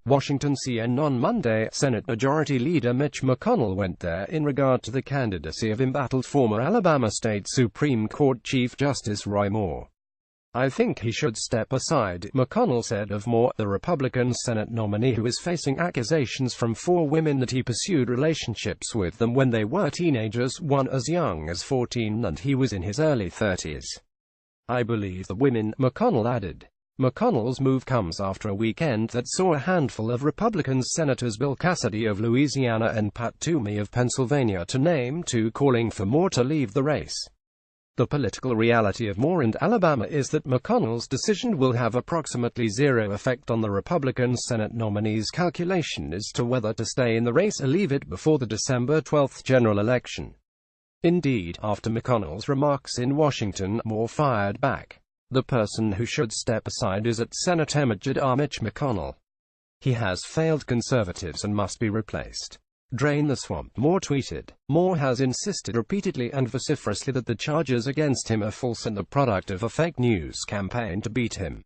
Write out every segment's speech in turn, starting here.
Washington. CNNOn Monday, Senate Majority Leader Mitch McConnell went there in regard to the candidacy of embattled former Alabama State Supreme Court Chief Justice Roy Moore. "I think he should step aside," McConnell said of Moore, the Republican Senate nominee who is facing accusations from 4 women that he pursued relationships with them when they were teenagers, one as young as 14 and he was in his early 30s. "I believe the women," McConnell added. McConnell's move comes after a weekend that saw a handful of Republican Senators Bill Cassidy of Louisiana and Pat Toomey of Pennsylvania, to name 2, calling for Moore to leave the race. The political reality of Moore and Alabama is that McConnell's decision will have approximately zero effect on the Republican Senate nominee's calculation as to whether to stay in the race or leave it before the December 12 general election. Indeed, after McConnell's remarks in Washington, Moore fired back. "The person who should step aside is at Senator Majority Mitch McConnell. He has failed conservatives and must be replaced. Drain the swamp," Moore tweeted. Moore has insisted repeatedly and vociferously that the charges against him are false and the product of a fake news campaign to beat him.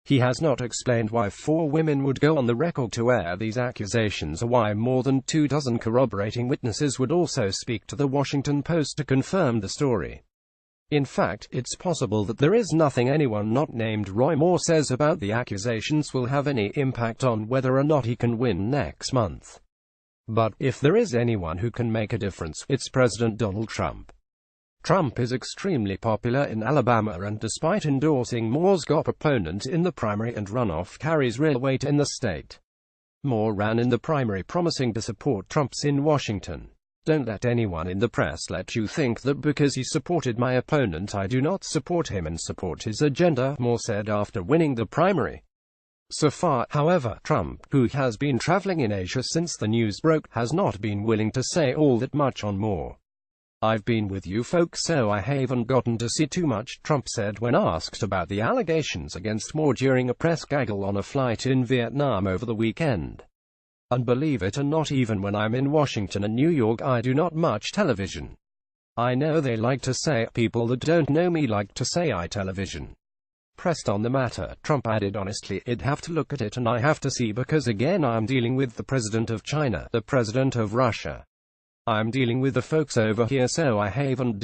He has not explained why 4 women would go on the record to air these accusations or why more than 24 corroborating witnesses would also speak to the Washington Post to confirm the story. In fact, it's possible that there is nothing anyone not named Roy Moore says about the accusations will have any impact on whether or not he can win next month. But, if there is anyone who can make a difference, it's President Donald Trump. Trump is extremely popular in Alabama and despite endorsing Moore's GOP opponent in the primary and runoff, carries real weight in the state. Moore ran in the primary promising to support Trump's in Washington. "Don't let anyone in the press let you think that because he supported my opponent I do not support him and support his agenda," Moore said after winning the primary. So far, however, Trump, who has been traveling in Asia since the news broke, has not been willing to say all that much on Moore. "I've been with you folks so I haven't gotten to see too much," Trump said when asked about the allegations against Moore during a press gaggle on a flight in Vietnam over the weekend. "And believe it or not, even when I'm in Washington and New York I do not much television. I know they like to say, people that don't know me like to say I television." Pressed on the matter, Trump added honestly, "I'd have to look at it and I have to see because again I'm dealing with the president of China, the president of Russia. I'm dealing with the folks over here so I haven't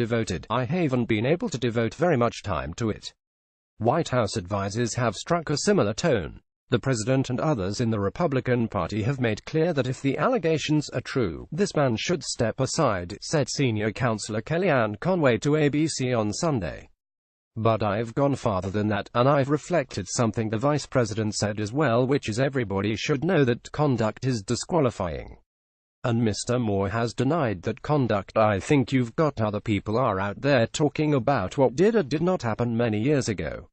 been able to devote very much time to it." White House advisors have struck a similar tone. The president and others in the Republican Party have made clear that if the allegations are true, this man should step aside, said senior counselor Kellyanne Conway to ABC on Sunday. "But I've gone farther than that, and I've reflected something the vice president said as well, which is everybody should know that conduct is disqualifying. And Mr. Moore has denied that conduct. I think you've got other people are out there talking about what did or did not happen many years ago.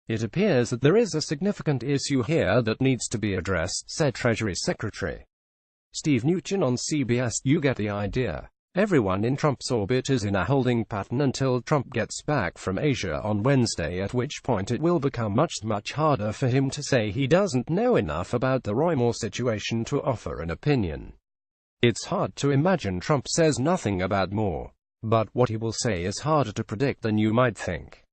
It appears that there is a significant issue here that needs to be addressed," said Treasury Secretary Steve Mnuchin on CBS. "You get the idea. Everyone in Trump's orbit is in a holding pattern until Trump gets back from Asia on Wednesday, at which point it will become much harder for him to say he doesn't know enough about the Roy Moore situation to offer an opinion. It's hard to imagine Trump says nothing about Moore. But what he will say is harder to predict than you might think.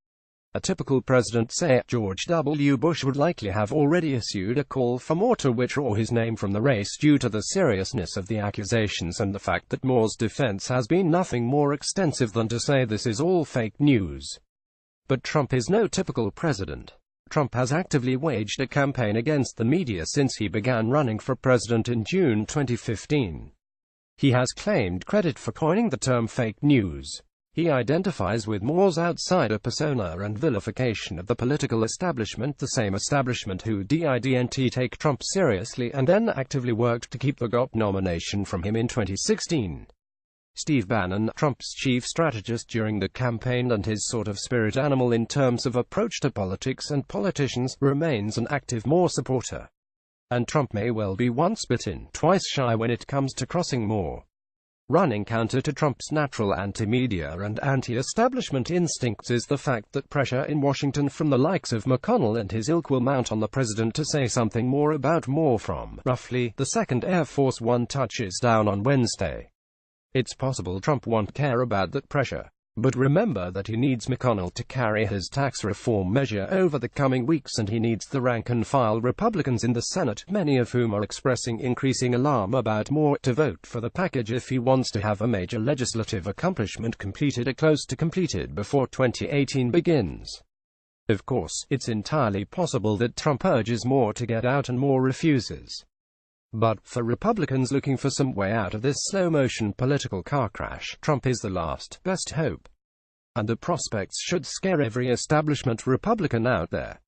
A typical president, say George W. Bush, would likely have already issued a call for Moore to withdraw his name from the race due to the seriousness of the accusations and the fact that Moore's defense has been nothing more extensive than to say this is all fake news. But Trump is no typical president. Trump has actively waged a campaign against the media since he began running for president in June 2015. He has claimed credit for coining the term fake news. He identifies with Moore's outsider persona and vilification of the political establishment, the same establishment who didn't take Trump seriously and then actively worked to keep the GOP nomination from him in 2016. Steve Bannon, Trump's chief strategist during the campaign and his sort of spirit animal in terms of approach to politics and politicians, remains an active Moore supporter. And Trump may well be once bitten, twice shy when it comes to crossing Moore. Running counter to Trump's natural anti-media and anti-establishment instincts is the fact that pressure in Washington from the likes of McConnell and his ilk will mount on the president to say something more about Moore from, roughly, the second Air Force One touches down on Wednesday. It's possible Trump won't care about that pressure. But remember that he needs McConnell to carry his tax reform measure over the coming weeks, and he needs the rank-and-file Republicans in the Senate, many of whom are expressing increasing alarm about more, to vote for the package if he wants to have a major legislative accomplishment completed or close to completed before 2018 begins. Of course, it's entirely possible that Trump urges more to get out and more refuses. But, for Republicans looking for some way out of this slow-motion political car crash, Trump is the last, best hope. And the prospects should scare every establishment Republican out there.